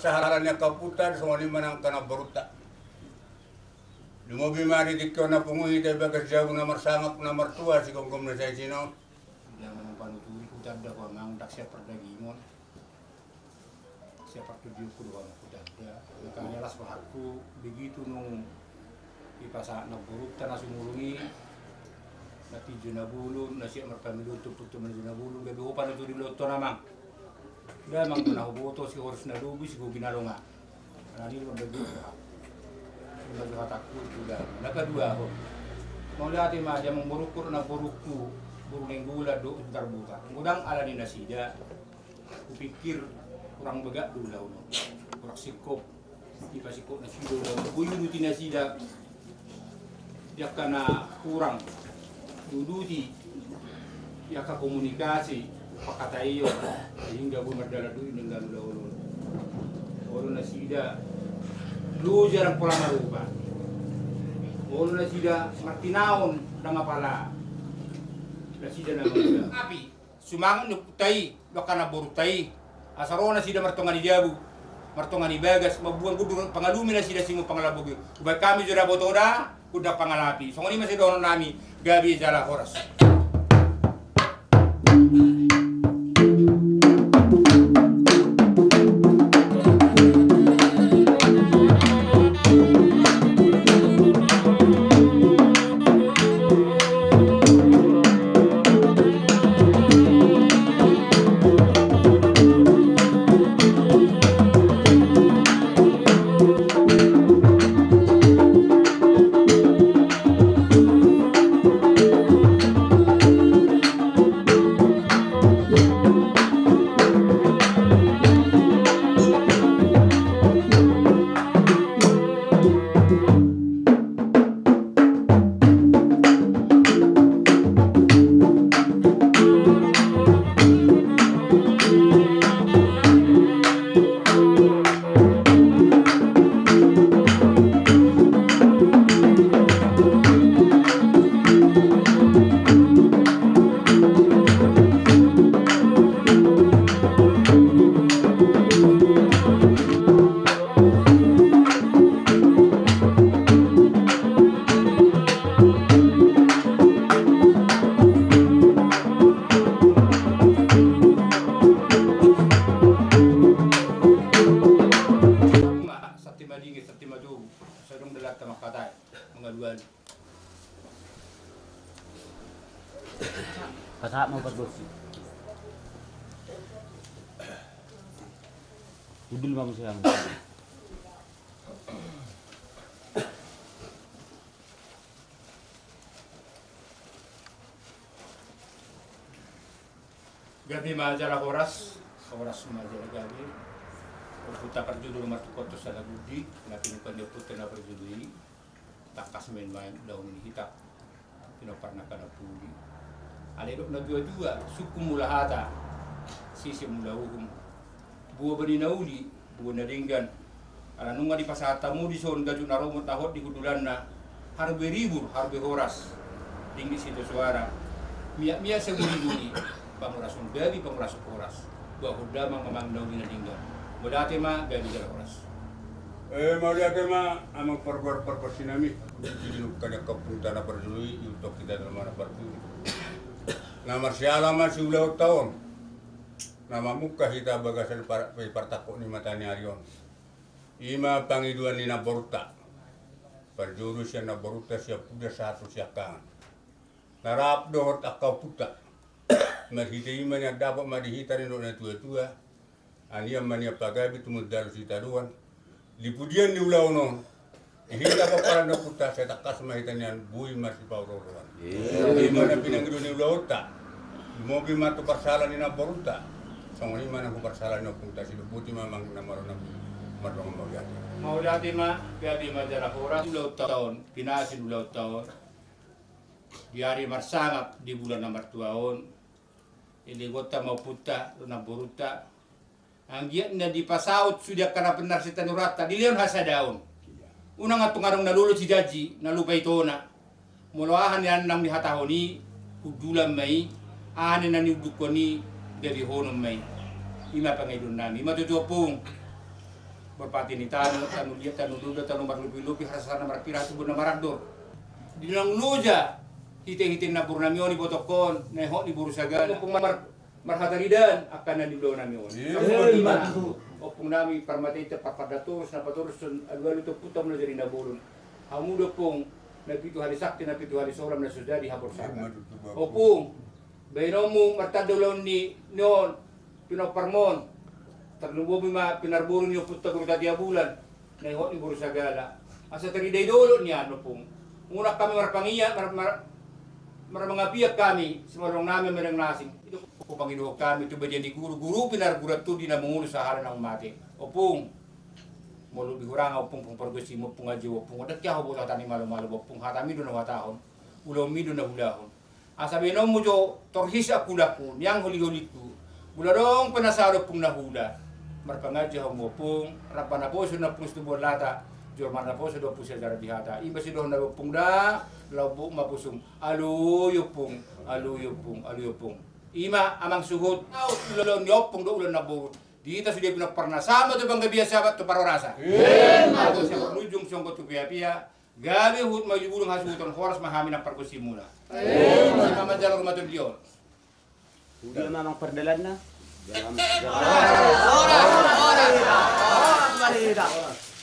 saharannya kaputar semua ni manang kana beruta. Lumo bimari dikyo na punguhi tayo bagas jauh nomor sangap nomor tua si kongkom na saya sino. Yang manang panuturi kutar da ko mang dak siya perdagimon. Siya pertujuh kudu ang kutar da. Kanya las bahaku begitu nung ipasa na beruta na sumulungi. Na tijo na bulun, na siya marpamiluto puto na na bulun, gabi ko panuturi loto namang. Dahil mang nahuboto si Horus na lubi, si Guginalonga. Anani mo nagduha. Naghatakot juga. Nakadua ako. Mau dati madya mong burukuro na burukku, burung gula do terbuka. Mudang ala ni nasida. Kupikir kurang begak dulu lah uno. Kurang sikop. Di pasikop na sido lah. Kuyu di nasida. Dia kana kurang. Duduti. Dia ka komunikasi. Pakatayo hingga bumerdala duit dengan ulun ulun nasida lu jarang pola marupa ulun nasida martinaon dengan pala nasida nama api sumangan nukutai lokana borutai asarona sida martongani jabu martongani bagas mabuang kudu pangalumi nasida singo pangalabugi ubay kami jura botoda kuda pangalapi songoni masih dono nami gabi jala horas. Kasama mo bos. Udul mo siya. Gabi majalah horas majalah gabi. Puta perjudu nomor tukot sa lagudi, na pinukan niya puta na perjudui. Takas main-main daun kita. Pinoparna ka na puli. Alero na dua-dua, suku mula hata, sisi mula hukum. Buah bani nauli, buah naringgan. Ala nunga di pasata mo di son gaju naromot tahot di kudulan na harbe ribur, harbe horas. Tinggi situ suara. Mia seguri-guri, pamurasun gabi, pamurasuk horas. Buah hudamang mamang nauli naringgan. Modate ma gabi jala horas. Mau lihat ma amang pergor sinami. Jadi kada kapunta na perjului untuk kita dalam mana perjului. Nama siala masih ulah tahun. Nama muka kita bagasan partakok ni matanya arion. Ima pangiduan ni na boruta. Perjurus yang na boruta siap puda satu siakan. Narap dohot akau puta. Masih iman yang dapat madihita ni na tua-tua. Ania mania pagabi tumudal sitaruan. Lipudian ni ulah ono. Ihita pa para na puta sa takas mahitanyan buhay masih pauroruan. Ima na pinangiduan ni ulah ota. Mobil matu parsalan ni na boruta. Sama ni mana ko parsalan no punta si Luputi mamang namaro na marong magyati. Mau dati ma gabi majalah horas ulau tahun, pinasin ulau tahun. Di hari marsangap di bulan nomor 2 tahun. Ini kota mau puta na boruta. Ang giat na di pasaut sudah karena benar si tanurata di leon hasa daun. Unang atong arong nalulo si jaji nalupa ito na. Mulahan yan nang dihatahoni kudulan may anin na niuduk ko ni dari honong may. Ima pangidon namin. Matutupong berpati ni tanu lihat tanu duda tanu marlupi-lupi harasana marpira tu buna marador dinang nuja hite-hite na burnamioni botokon neho ni buru sagala pung marhataridan akan na diblo namioni opung nami parmatita papadatos na patoros alwalo to putam na dari nabulun hamudo pung napitu hari sakti napitu hari soram na sudah di habor sana opung baynomu martadolon ni non pinoparmon terlubo ma pinarburun yung putta guru tadi bulan na ihot ni buru sagala asa teriday dolo niya ano pong muna kami marpangiya maramangapiyak kami sumarong namin merang nasing ito po panginuho kami ito ba di guru pinargurat to di na mungulo sa haran ng mati opong mulu bihurang opong pong pargosi mo pong adyo opong adat kya ho tani malo-malo opong hatami do na watahon ulo mi do na hulahon asa binom mo jo torhis akulaku niyang huli-huli ko buladong panasaro pong nahula marpangadya mo pong rapanaposo na pong stubor lata jorman na po sa do po siya darabihata iba si do na pong da labo mapusum aluyo pong ima amang suhot ulon yop pong do ulon na buro dito sa di pinagparnasama to bang gabi sabat to parorasa ako siya paglujong siyong ko to pia gabi hut maljubulong hasuton horas mahami ng parkusimuna si mama jalor matulyon Hindi na mamang perdalan na. Oras! Oras! Oras! Oras!